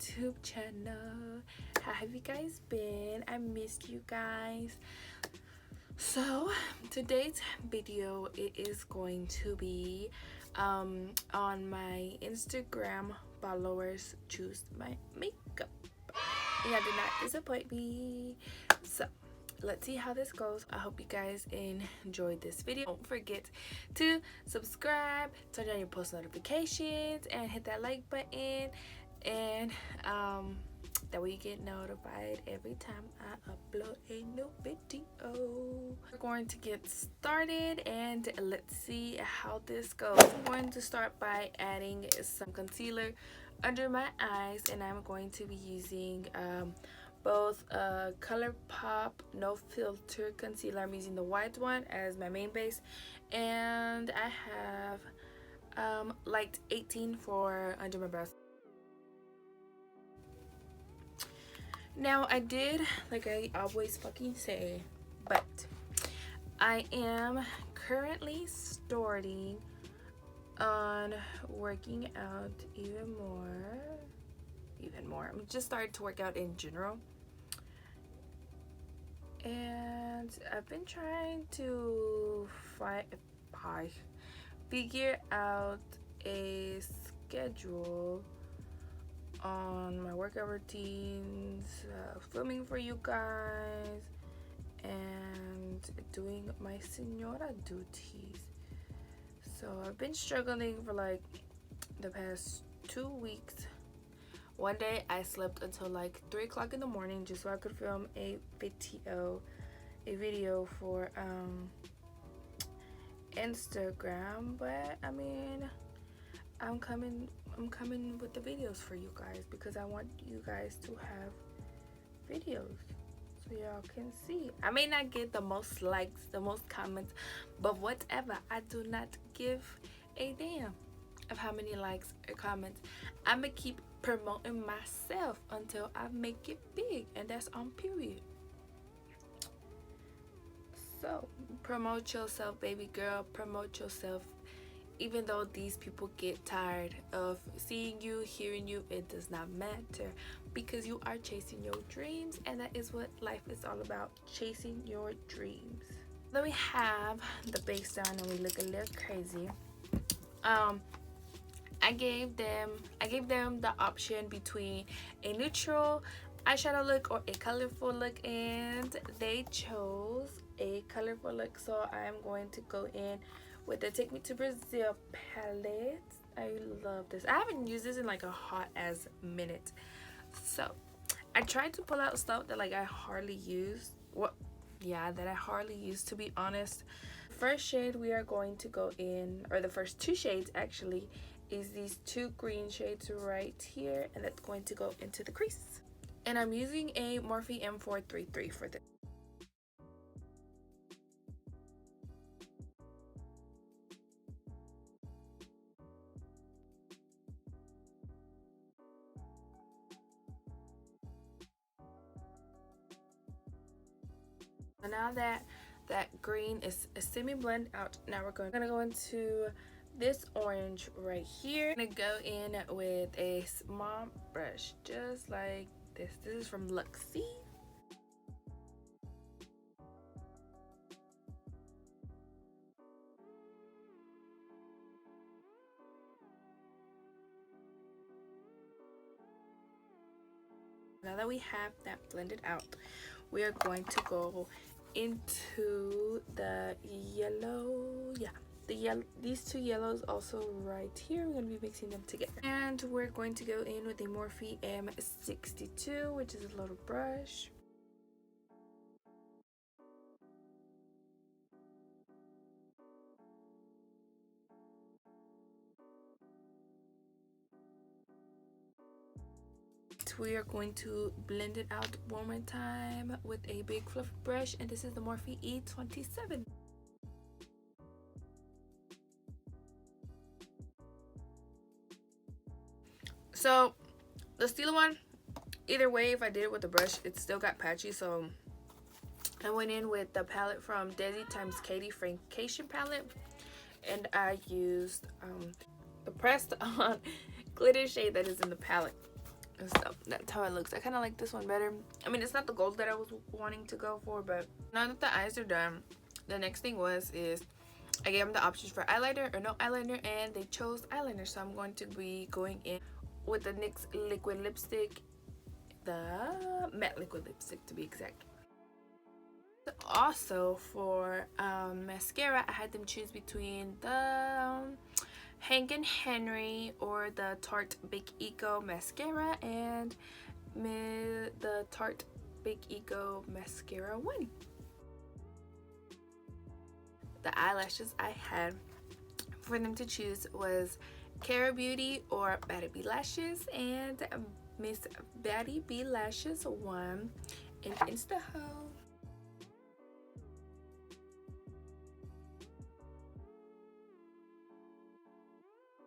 YouTube channel. How have you guys been? I missed you guys. So today's video, it is going to be on my Instagram followers choose my makeup. Yeah, did not disappoint me. So let's see how this goes. I hope you guys enjoyed this video. Don't forget to subscribe, turn on your post notifications, and hit that like button, and that way you get notified every time I upload a new video. We're going to get started and let's see how this goes. I'm going to start by adding some concealer under my eyes, and I'm going to be using both Colourpop no filter concealer. I'm using the white one as my main base, and I have light 18 for under my brows. Now I did, like I always fucking say, but I am currently starting on working out even more. I'm just starting to work out in general, and I've been trying to figure out a schedule on my workout routines, filming for you guys, and doing my senora duties. So I've been struggling for like the past 2 weeks. One day I slept until like 3 o'clock in the morning just so I could film a video for Instagram. But I mean, I'm coming with the videos for you guys because I want you guys to have videos so y'all can see. I may not get the most likes, the most comments, but whatever. I do not give a damn of how many likes or comments. I'ma keep promoting myself until I make it big, and that's on period. So promote yourself, baby girl, promote yourself. Even though these people get tired of seeing you, hearing you, it does not matter, because you are chasing your dreams, and that is what life is all about, chasing your dreams. Then we have the base down and we look a little crazy. I gave them the option between a neutral eyeshadow look or a colorful look, and they chose a colorful look. So I'm going to go in with the Take Me to Brazil palette. I love this. I haven't used this in like a hot ass minute, so I tried to pull out stuff that like I hardly use. That I hardly use, to be honest. First shade we are going to go in, or the first 2 shades actually, is these 2 green shades right here, and that's going to go into the crease. And I'm using a Morphe M433 for this. So now that green is semi-blend out, now we're gonna go into this orange right here. I'm gonna go in with a small brush, just like this. This is from Luxie. Now that we have that blended out, we are going to go into the yellow. These 2 yellows also right here. We're going to be mixing them together, and we're going to go in with a Morphe M62, which is a little brush. We are going to blend it out one more time with a big fluffy brush, and this is the Morphe E27. So the steel one, either way, if I did it with the brush, it still got patchy, so I went in with the palette from Desi x Katie Francation palette, and I used the pressed on glitter shade that is in the palette. So that's how it looks. I kind of like this one better. I mean, it's not the gold that I was wanting to go for, but now that the eyes are done, the next thing is I gave them the options for eyeliner or no eyeliner, and they chose eyeliner. So I'm going to be going in with the NYX liquid lipstick, the matte liquid lipstick to be exact. Also for mascara, I had them choose between the Hank and Henry or the Tarte Big Eco mascara and the Tarte Big Eco mascara 1. The eyelashes I had for them to choose was Cara Beauty or Baddie B lashes and Miss Baddie B lashes 1 in Instahoe.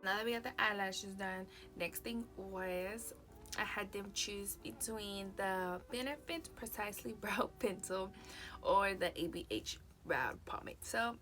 Now that we got the eyelashes done, next thing was I had them choose between the Benefit Precisely Brow Pencil or the ABH Brow Pomade. So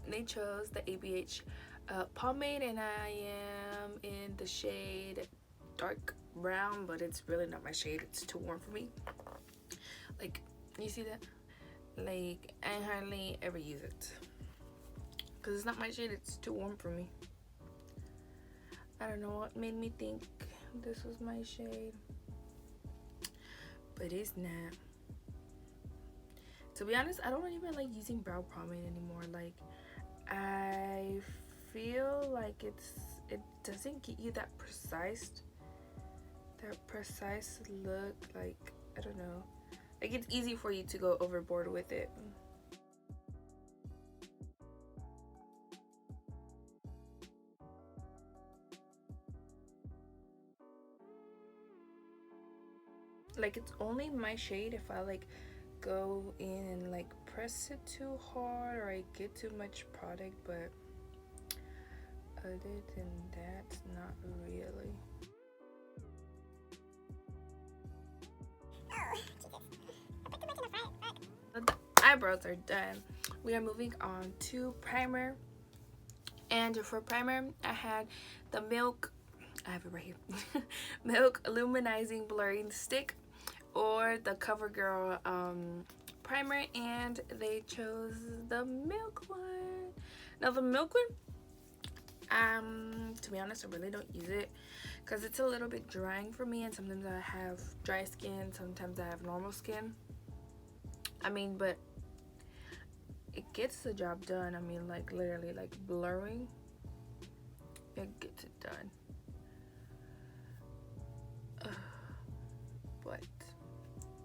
they chose the ABH pomade, and I am in the shade dark brown, but it's really not my shade. It's too warm for me. Like, you see that? Like, I hardly ever use it because it's not my shade. It's too warm for me. I don't know what made me think this was my shade, but it's not. To be honest, I don't even like using brow pomade anymore. Like, I feel like it doesn't get you that precise look. Like, I don't know, like it's easy for you to go overboard with it. Like, it's only my shade if I like go in and like press it too hard or I get too much product, but other than that, not really. The eyebrows are done. We are moving on to primer, and for primer I had the Milk, I have it right here, Milk Luminizing Blurring Stick or the CoverGirl primer, and they chose the Milk one. Now the Milk one, to be honest, I really don't use it because it's a little bit drying for me, and sometimes I have dry skin, sometimes I have normal skin. I mean, but it gets the job done. I mean, like literally, like blurring, it gets it done. But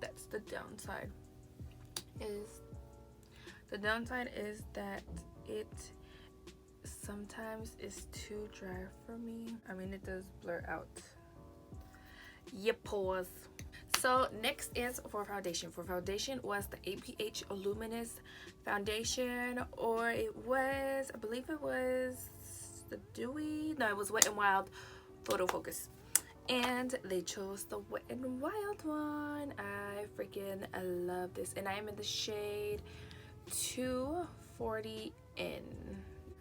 that's the downside. The downside is that it sometimes is too dry for me. I mean, it does blur out. Yep, pause. So next is for foundation. For foundation was the ABH Luminous foundation, or it was, I believe it was the Dewy, no, it was Wet n Wild Photo Focus, and they chose the Wet n Wild one. I freaking love this, and I am in the shade 240N.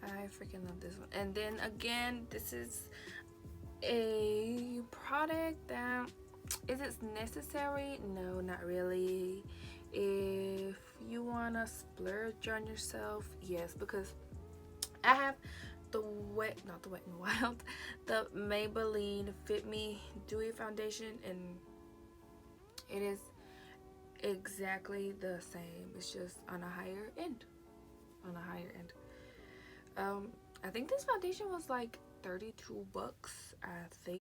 I freaking love this one. And then again, this is a product that, is it necessary? No, not really. If you want to splurge on yourself, yes, because I have the not the Wet n Wild, the Maybelline Fit Me Dewy Foundation, and it is exactly the same. It's just on a higher end. I think this foundation was like 32 bucks, I think.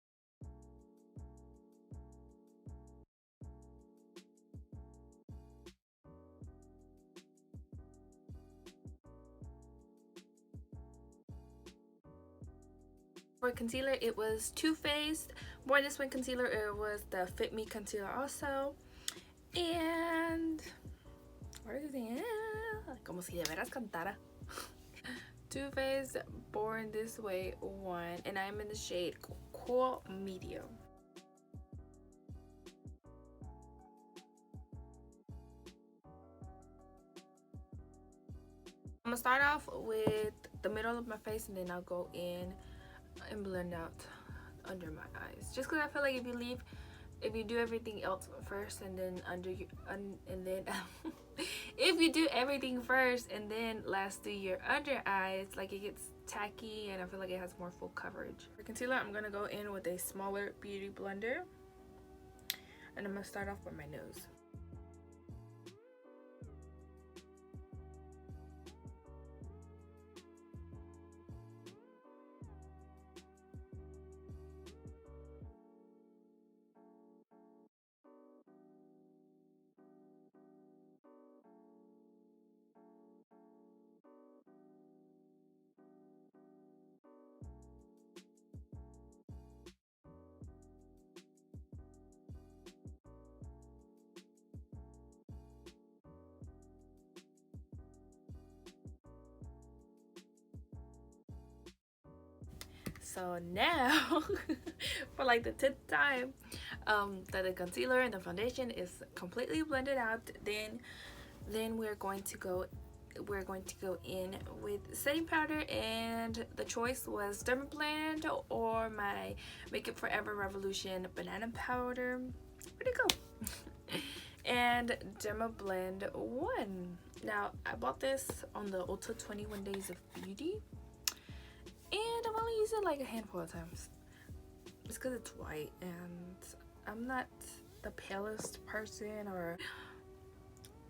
For concealer, it was Too Faced Born This Way concealer. It was the Fit Me concealer also. And what is it? Como si de veras cantara. Too Faced Born This Way 1, and I'm in the shade Cool Medium. I'm gonna start off with the middle of my face, and then I'll go in and blend out under my eyes, just because I feel like if you leave if you do everything else first and then and then if you do everything first and then last do your under eyes, like it gets tacky and I feel like it has more full coverage. For concealer, I'm gonna go in with a smaller beauty blender, and I'm gonna start off with my nose. So now for like the 10th time that the concealer and the foundation is completely blended out, then we're going to go in with setting powder, and the choice was Dermablend or my Makeup Forever Revolution banana powder. Where'd it go? And Dermablend won. Now I bought this on the Ulta 21 Days of Beauty, and I've only used it like a handful of times. It's because it's white and I'm not the palest person,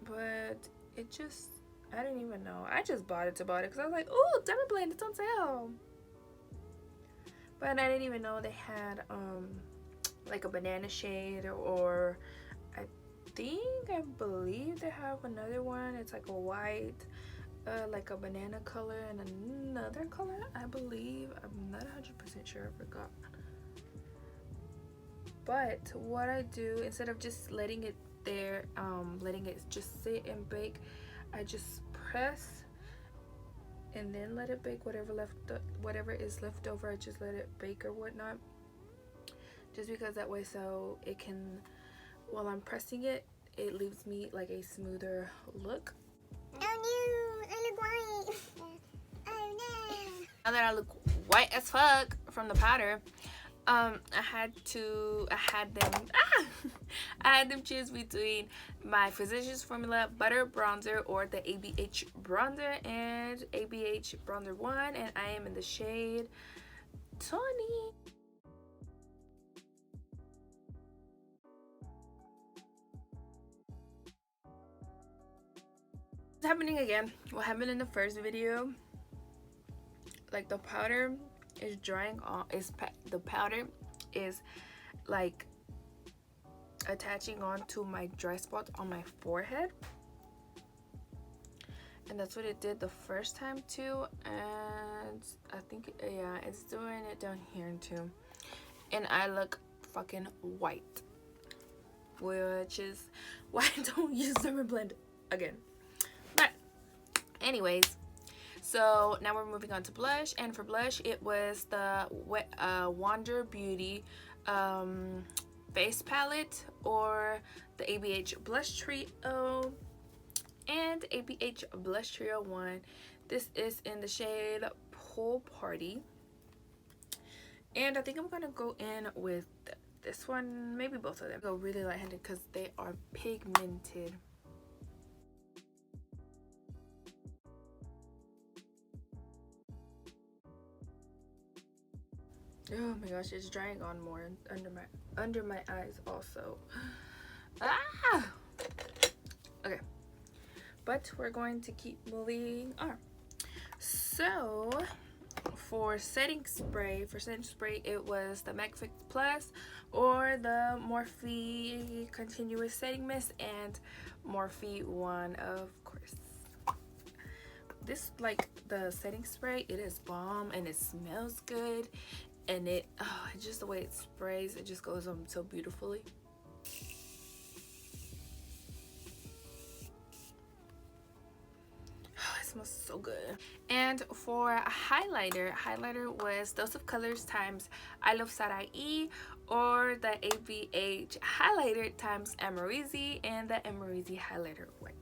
but it just, I didn't even know. I just bought it because I was like, oh, Dermablend, it's on sale. But I didn't even know they had like a banana shade, or I believe they have another one. It's like a white, like a banana color and another color, I believe. I'm not 100% sure, I forgot. But what I do, instead of just letting it there, letting it just sit and bake, I just press and then let it bake. Whatever is left over, I just let it bake or whatnot, just because that way, so it can, while I'm pressing it, it leaves me like a smoother look. Oh no, I look white. Oh no. Now that I look white as fuck from the powder, I had them choose between my Physicians Formula Butter Bronzer or the ABH Bronzer, and ABH Bronzer won, and I am in the shade Tawny. It's happening again. What happened in the first video, like the powder is drying on, the powder is like attaching on to my dry spots on my forehead, and that's what it did the first time too, and I think, yeah, it's doing it down here too, and I look fucking white, which is why I don't use Dermablend again. But anyways, so now we're moving on to blush, and for blush it was the Wander Beauty face palette or the ABH blush trio, and ABH blush trio 1. This is in the shade Pool Party, and I think I'm gonna go in with this one, maybe both of them. Go really light-handed because they are pigmented. Oh my gosh, it's drying on more under my eyes also. Ah! Okay, but we're going to keep moving on. So for setting spray, it was the MAC Fix Plus or the Morphe Continuous Setting Mist, and Morphe one, of course. This, like, the setting spray, it is bomb and it smells good, and it just the way it sprays, it just goes on so beautifully. It smells so good. And for a highlighter was Dose of Colors times iluvvsarhii or the ABH highlighter times Amerzy, and the Amerzy highlighter white.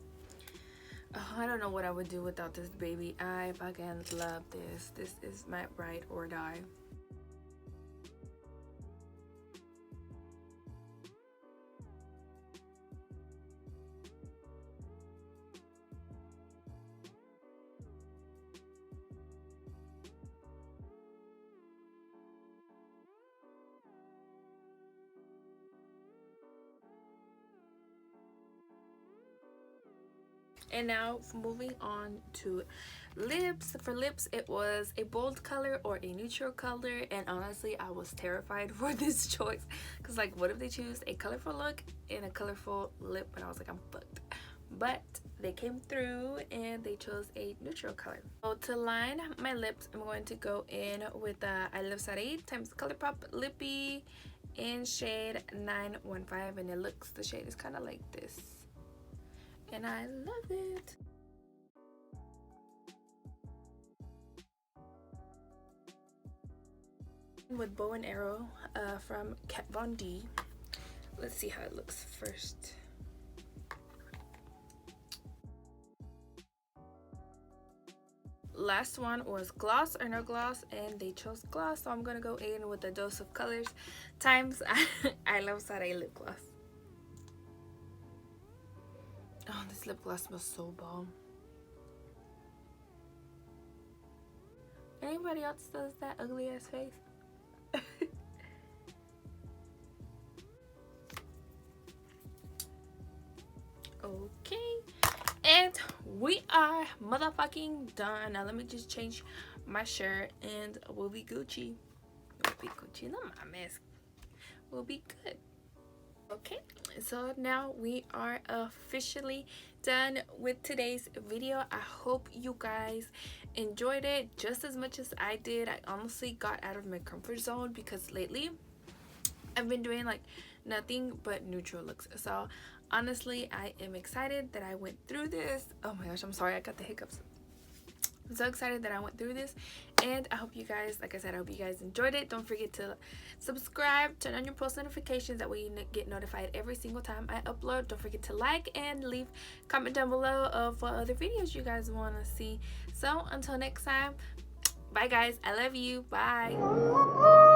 I don't know what I would do without this baby. I fucking love this. This is my ride or die. And now moving on to lips. For lips, it was a bold color or a neutral color, and honestly I was terrified for this choice because like what if they choose a colorful look and a colorful lip, and I was like I'm fucked. But they came through and they chose a neutral color. So to line my lips, I'm going to go in with the ILUVVsarhii times Colourpop Lippy in shade 915, and the shade is kind of like this, and I love it. With bow and arrow from Kat Von D. Let's see how it looks first. Last one was gloss or no gloss, and they chose gloss, so I'm gonna go in with a dose of colors times ILUVVsarhii lip gloss. Oh, this lip gloss smells so bomb. Anybody else does that ugly ass face? Okay, and we are motherfucking done. Now let me just change my shirt and we'll be Gucci. We'll be Gucci. Not my mask. We'll be good. Okay, so now we are officially done with today's video. I hope you guys enjoyed it just as much as I did. I honestly got out of my comfort zone because lately I've been doing like nothing but neutral looks. So honestly, I am excited that I went through this. Oh my gosh, I'm sorry, I got the hiccups. I'm so excited that I went through this, and I hope you guys, like I said, I hope you guys enjoyed it. Don't forget to subscribe, turn on your post notifications, that way you get notified every single time I upload. Don't forget to like and leave comment down below of what other videos you guys want to see. So until next time, bye guys, I love you, bye.